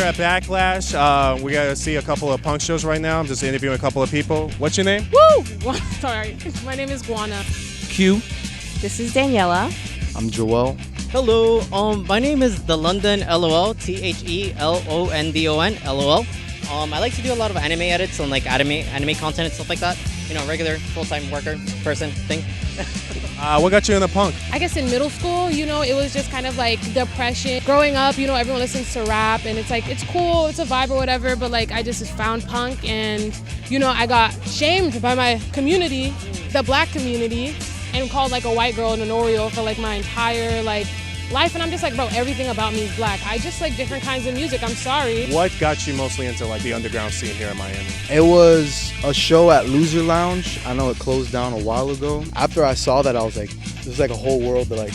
at Backlash. We got to see a couple of punk shows right now. I'm just interviewing a couple of people. What's your name? Woo! Sorry. My name is Guana. Q. This is Daniela. I'm Joel. Hello, my name is The London LOL, TheLondon LOL. I like to do a lot of anime edits and like anime content and stuff like that. You know, regular full-time worker person thing. What got you into punk? I guess in middle school, you know, it was just kind of like depression. Growing up, you know, everyone listens to rap and it's like, it's cool, it's a vibe or whatever, but like I just found punk and, you know, I got shamed by my community, the black community, and called like a white girl and an Oreo for like my entire like life. And I'm just like, bro, everything about me is black. I just like different kinds of music. I'm sorry. What got you mostly into like the underground scene here in Miami? It was a show at Loser Lounge. I know it closed down a while ago. After I saw that, I was like, there's like a whole world that like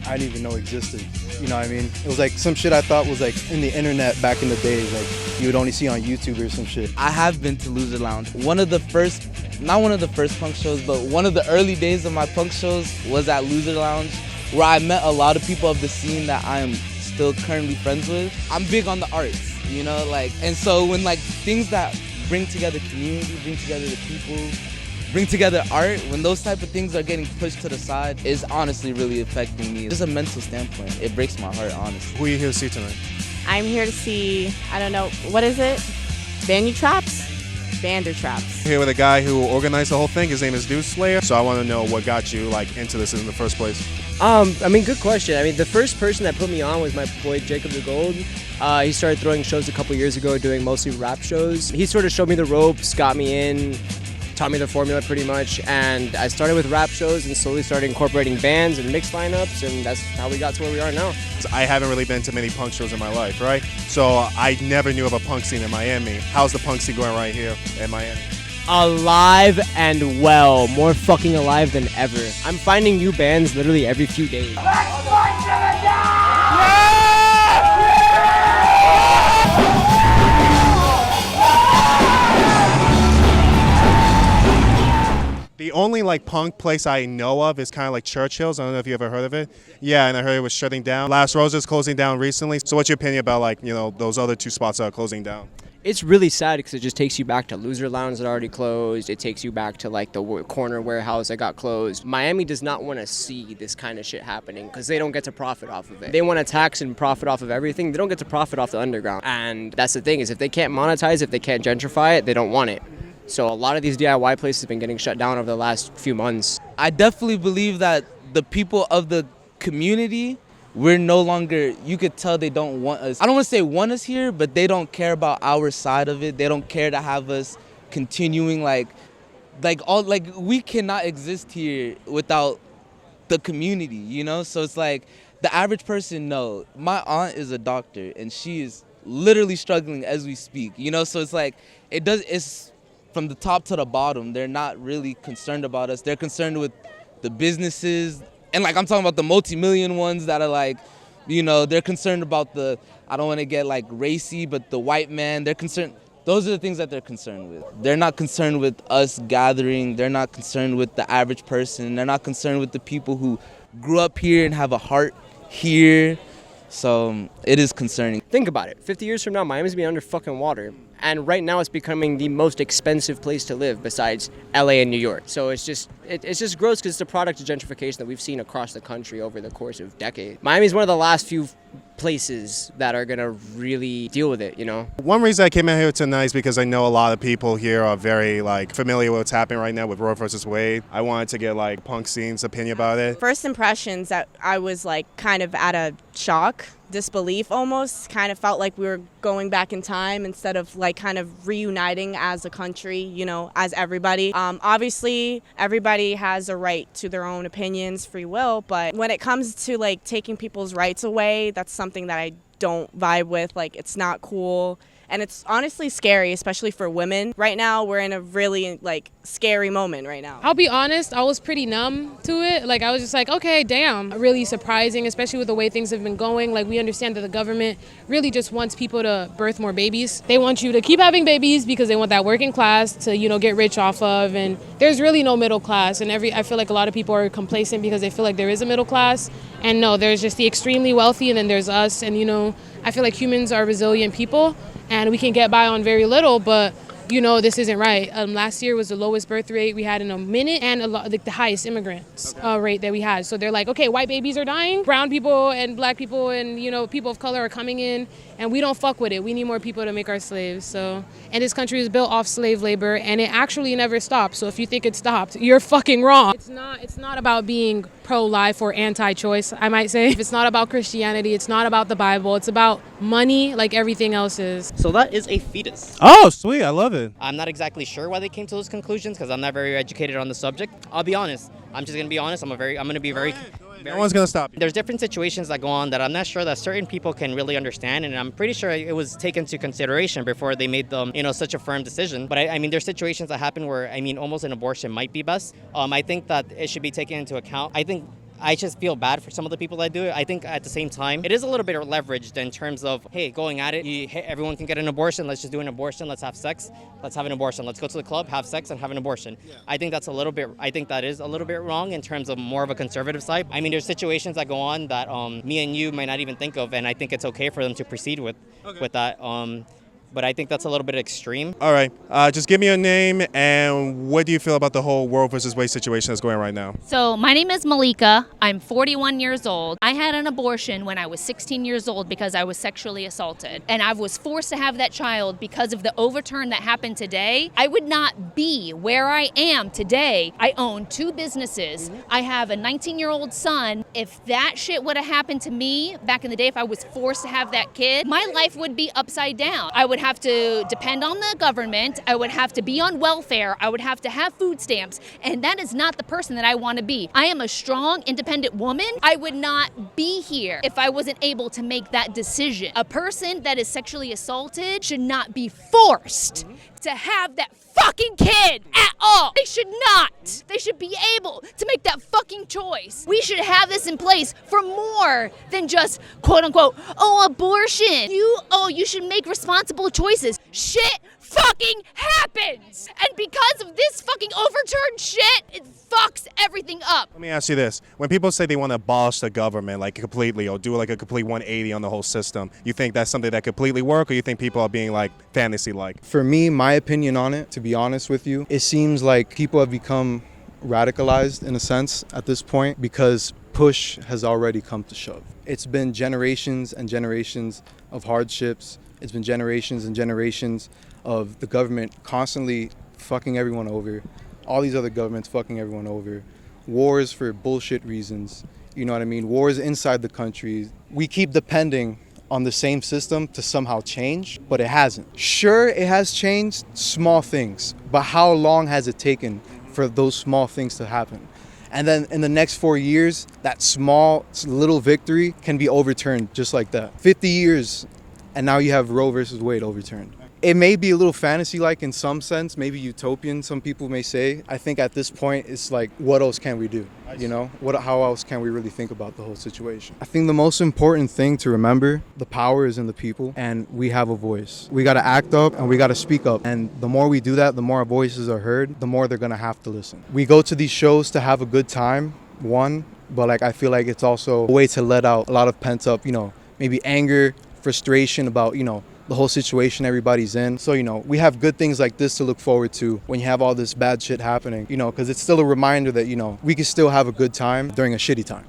I didn't even know existed. You know what I mean? It was like some shit I thought was like in the internet back in the days, like you would only see on YouTube or some shit. I have been to Loser Lounge. Not one of the first punk shows, but one of the early days of my punk shows was at Loser Lounge, where I met a lot of people of the scene that I am still currently friends with. I'm big on the arts, you know, like, and so when like things that bring together community, bring together the people, bring together art, when those type of things are getting pushed to the side, is honestly really affecting me. Just a mental standpoint, it breaks my heart, honestly. Who are you here to see tonight? I'm here to see, I don't know, what is it? Bandu-Traps? Bandu-Traps. Here with a guy who organized the whole thing. His name is Dude Slayer. So I want to know what got you like into this in the first place. I mean, good question. I mean, the first person that put me on was my boy Jacob the Gold. He started throwing shows a couple years ago, doing mostly rap shows. He sort of showed me the ropes, got me in, taught me the formula pretty much, and I started with rap shows and slowly started incorporating bands and mixed lineups, and that's how we got to where we are now. I haven't really been to many punk shows in my life, right? So I never knew of a punk scene in Miami. How's the punk scene going right here in Miami? Alive and well, more fucking alive than ever. I'm finding new bands literally every few days. The only like punk place I know of is kind of like Churchill's. I don't know if you ever heard of it. Yeah, and I heard it was shutting down. Last Roses closing down recently. So what's your opinion about like, you know, those other two spots that are closing down? It's really sad because it just takes you back to Loser Lounge that already closed. It takes you back to like the corner warehouse that got closed. Miami does not want to see this kind of shit happening because they don't get to profit off of it. They want to tax and profit off of everything. They don't get to profit off the underground. And that's the thing, is if they can't monetize, if they can't gentrify it, they don't want it. So a lot of these DIY places have been getting shut down over the last few months. I definitely believe that the people of the community, we're no longer, you could tell they don't want us. I don't want to say want us here, but they don't care about our side of it. They don't care to have us continuing like we cannot exist here without the community, you know? So it's like the average person, no. My aunt is a doctor and she is literally struggling as we speak, you know? So it's like, it's from the top to the bottom. They're not really concerned about us. They're concerned with the businesses. And like I'm talking about the multi-million ones that are like, you know, they're concerned about the, I don't want to get like racy, but the white man, they're concerned. Those are the things that they're concerned with. They're not concerned with us gathering. They're not concerned with the average person. They're not concerned with the people who grew up here and have a heart here. So it is concerning. Think about it. 50 years from now, Miami's being under fucking water. And right now it's becoming the most expensive place to live besides LA and New York. So it's just gross because it's a product of gentrification that we've seen across the country over the course of decades. Miami's one of the last few places that are gonna really deal with it, you know? One reason I came out here tonight is because I know a lot of people here are very like familiar with what's happening right now with Roe versus Wade. I wanted to get like punk scene's opinion about it. First impressions, that I was like kind of at a shock, disbelief almost. Kind of felt like we were going back in time instead of like kind of reuniting as a country, you know, as everybody. Obviously, everybody has a right to their own opinions, free will, but when it comes to like taking people's rights away, that's something that I don't vibe with. Like, it's not cool. And it's honestly scary, especially for women. Right now, we're in a really like scary moment right now. I'll be honest, I was pretty numb to it. Like, I was just like, okay, damn. Really surprising, especially with the way things have been going. Like, we understand that the government really just wants people to birth more babies. They want you to keep having babies because they want that working class to, get rich off of. And there's really no middle class. And I feel like a lot of people are complacent because they feel like there is a middle class. And no, there's just the extremely wealthy, and then there's us. And, I feel like humans are resilient people, and we can get by on very little, but this isn't right. Last year was the lowest birth rate we had in a minute, and the highest immigrants rate that we had. So they're like, okay, white babies are dying, brown people and black people and people of color are coming in, and we don't fuck with it. We need more people to make our slaves. So, and this country is built off slave labor, and it actually never stopped. So if you think it stopped, you're fucking wrong. It's not about being pro-life or anti-choice, I might say. It's not about Christianity. It's not about the Bible. It's about money, like everything else is. So that is a fetus. Oh, sweet. I love it. I'm not exactly sure why they came to those conclusions because I'm not very educated on the subject. I'll be honest. I'm just going to be honest. I'm going to be very... No one's going to stop you. There's different situations that go on that I'm not sure that certain people can really understand, and I'm pretty sure it was taken into consideration before they made them, such a firm decision. But I mean, there's situations that happen where, almost an abortion might be best. I think that it should be taken into account. I just feel bad for some of the people that do it. I think at the same time, it is a little bit leveraged in terms of, hey, going at it, everyone can get an abortion. Let's just do an abortion. Let's have sex. Let's have an abortion. Let's go to the club, have sex, and have an abortion. Yeah. I think that is a little bit wrong in terms of more of a conservative side. I mean, there's situations that go on that me and you might not even think of, and I think it's okay for them to proceed with that. But I think that's a little bit extreme. All right. Just give me your name, and what do you feel about the whole Roe versus Wade situation that's going right now? So my name is Malika. I'm 41 years old. I had an abortion when I was 16 years old because I was sexually assaulted. And I was forced to have that child because of the overturn that happened today. I would not be where I am today. I own 2 businesses. I have a 19-year-old son. If that shit would have happened to me back in the day, if I was forced to have that kid, my life would be upside down. I would have to depend on the government. I would have to be on welfare. I would have to have food stamps. And that is not the person that I want to be. I am a strong, independent woman. I would not be here if I wasn't able to make that decision. A person that is sexually assaulted should not be forced to have that fucking kid at all. They should not. They should be able to make that fucking choice. We should have this in place for more than just quote unquote, abortion. You should make responsible choices. Shit fucking happens. And because of this fucking overturned shit, it fucks everything up. Let me ask you this. When people say they want to abolish the government like completely or do like a complete 180 on the whole system, you think that's something that completely work, or you think people are being like fantasy-like? For me, my opinion on it, to be honest with you, it seems like people have become radicalized in a sense at this point because push has already come to shove. It's been generations and generations of hardships. It's been generations and generations of the government constantly fucking everyone over. All these other governments fucking everyone over. Wars for bullshit reasons. You know what I mean? Wars inside the country. We keep depending on the same system to somehow change, but it hasn't. Sure, it has changed small things, but how long has it taken for those small things to happen? And then in the next 4 years, that small little victory can be overturned just like that. 50 years, and now you have Roe versus Wade overturned. It may be a little fantasy-like in some sense, maybe utopian, some people may say. I think at this point, it's like, what else can we do? How else can we really think about the whole situation? I think the most important thing to remember, the power is in the people, and we have a voice. We gotta act up, and we gotta speak up. And the more we do that, the more our voices are heard, the more they're gonna have to listen. We go to these shows to have a good time, but I feel like it's also a way to let out a lot of pent up, maybe anger, frustration about, the whole situation everybody's in. So, we have good things like this to look forward to when you have all this bad shit happening, because it's still a reminder that, we can still have a good time during a shitty time,